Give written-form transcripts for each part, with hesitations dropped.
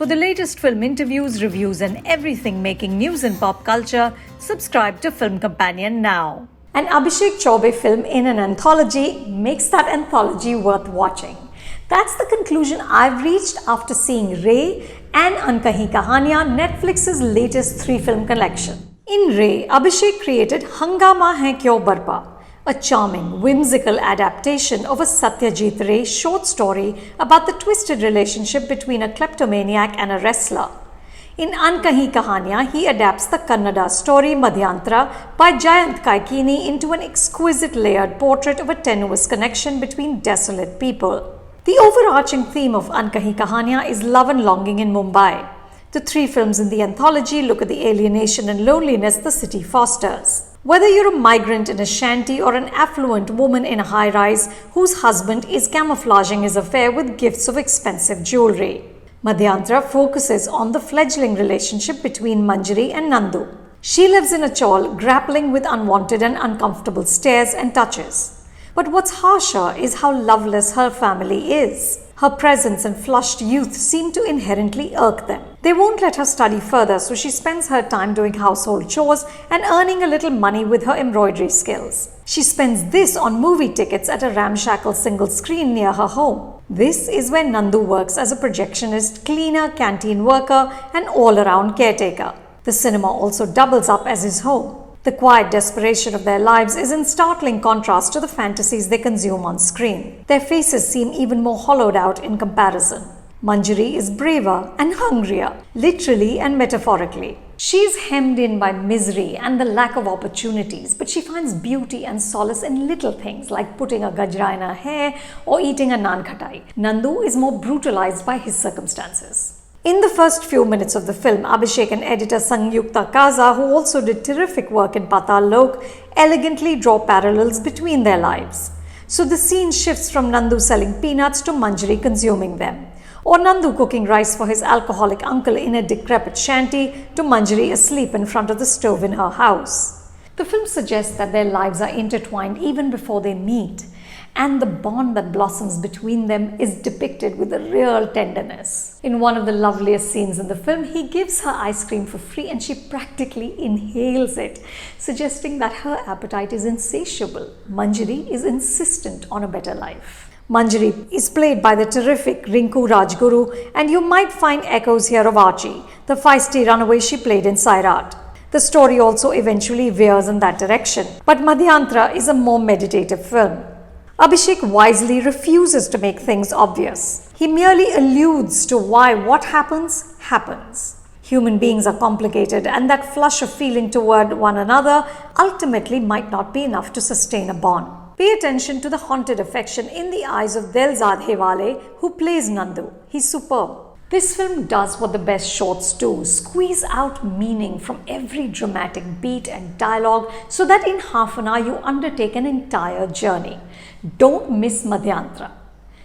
For the latest film interviews, reviews, and everything making news in pop culture, subscribe to Film Companion now. An Abhishek Chaubey film in an anthology makes that anthology worth watching. That's the conclusion I've reached after seeing Ray and Ankahi Kahaniya, Netflix's latest 3-film collection. In Ray, Abhishek created Hangama Hai Kyo Barpa, a charming, whimsical adaptation of a Satyajit Ray short story about the twisted relationship between a kleptomaniac and a wrestler. In Ankahi Kahaniya, he adapts the Kannada story Madhyantra by Jayant Kaikini into an exquisite layered portrait of a tenuous connection between desolate people. The overarching theme of Ankahi Kahaniya is love and longing in Mumbai. The 3 films in the anthology look at the alienation and loneliness the city fosters. Whether you're a migrant in a shanty or an affluent woman in a high-rise whose husband is camouflaging his affair with gifts of expensive jewelry. Madhyantra focuses on the fledgling relationship between Manjari and Nandu. She lives in a chawl grappling with unwanted and uncomfortable stares and touches. But what's harsher is how loveless her family is. Her presence and flushed youth seem to inherently irk them. They won't let her study further, so she spends her time doing household chores and earning a little money with her embroidery skills. She spends this on movie tickets at a ramshackle single screen near her home. This is where Nandu works as a projectionist, cleaner, canteen worker, and all-around caretaker. The cinema also doubles up as his home. The quiet desperation of their lives is in startling contrast to the fantasies they consume on screen. Their faces seem even more hollowed out in comparison. Manjari is braver and hungrier, literally and metaphorically. She is hemmed in by misery and the lack of opportunities, but she finds beauty and solace in little things like putting a gajra in her hair or eating a naan khatai. Nandu is more brutalized by his circumstances. In the first few minutes of the film, Abhishek and editor Sangyukta Kaza, who also did terrific work in Patal Lok, elegantly draw parallels between their lives. So the scene shifts from Nandu selling peanuts to Manjari consuming them, or Nandu cooking rice for his alcoholic uncle in a decrepit shanty to Manjari asleep in front of the stove in her house. The film suggests that their lives are intertwined even before they meet, and the bond that blossoms between them is depicted with a real tenderness. In one of the loveliest scenes in the film, he gives her ice cream for free and she practically inhales it, suggesting that her appetite is insatiable. Manjari is insistent on a better life. Manjari is played by the terrific Rinku Rajguru, and you might find echoes here of Archie, the feisty runaway she played in Sairat. The story also eventually veers in that direction, but Madhyantra is a more meditative film. Abhishek wisely refuses to make things obvious. He merely alludes to why what happens, happens. Human beings are complicated, and that flush of feeling toward one another ultimately might not be enough to sustain a bond. Pay attention to the haunted affection in the eyes of Delzad Hewale, who plays Nandu. He's superb. This film does what the best shorts do, squeeze out meaning from every dramatic beat and dialogue so that in half an hour you undertake an entire journey. Don't miss Madhyantra.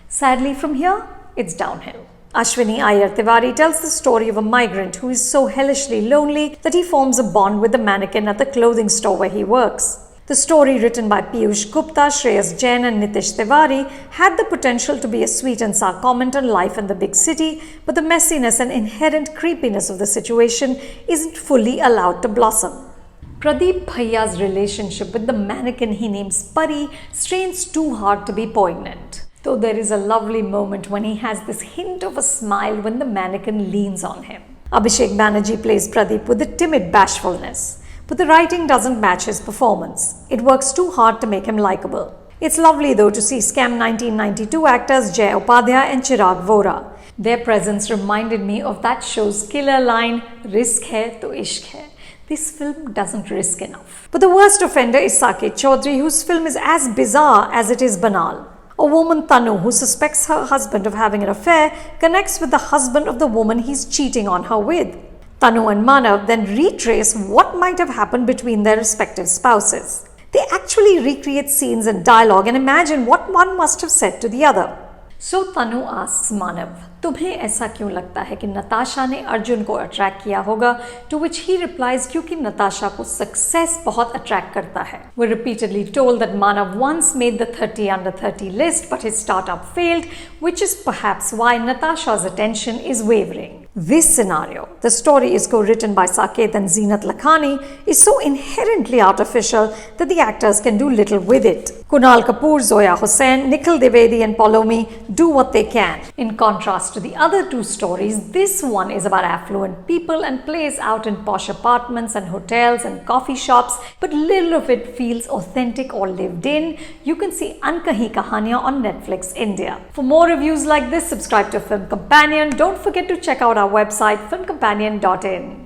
Sadly, from here, it's downhill. Ashwiny Iyer Tiwari tells the story of a migrant who is so hellishly lonely that he forms a bond with the mannequin at the clothing store where he works. The story, written by Piyush Gupta, Shreyas Jain and Nitish Tiwari, had the potential to be a sweet and sour comment on life in the big city, but the messiness and inherent creepiness of the situation isn't fully allowed to blossom. Pradeep Bhaiya's relationship with the mannequin he names Pari strains too hard to be poignant. Though there is a lovely moment when he has this hint of a smile when the mannequin leans on him. Abhishek Banerjee plays Pradeep with a timid bashfulness. But the writing doesn't match his performance. It works too hard to make him likable. It's lovely though to see Scam 1992 actors Jay Upadhyay and Chirag Vora. Their presence reminded me of that show's killer line, "Risk hai to ishq hai." This film doesn't risk enough. But the worst offender is Saket Chaudhary, whose film is as bizarre as it is banal. A woman, Tanu, who suspects her husband of having an affair, connects with the husband of the woman he's cheating on her with. Tanu and Manav then retrace what might have happened between their respective spouses. They actually recreate scenes and dialogue and imagine what one must have said to the other. So Tanu asks Manav, तुम्हें ऐसा क्यों लगता है कि नताशा ने अर्जुन को attract किया होगा? To which he replies, क्योंकि नताशा को सक्सेस बहुत अट्रैक्ट करता है. We're repeatedly told that Manav once made the 30 under 30 list, but his startup failed, which is perhaps why Natasha's attention is wavering. This scenario, the story is co-written by Saket and Zeenat Lakhani, is so inherently artificial that the actors can do little with it. Kunal Kapoor, Zoya Hussain, Nikhil Dwivedi and Paulomi do what they can. In contrast to the other two stories, this one is about affluent people and plays out in posh apartments and hotels and coffee shops, but little of it feels authentic or lived in. You can see Ankahi Kahaniya on Netflix India. For more reviews like this, subscribe to Film Companion. Don't forget to check out our website filmcompanion.in.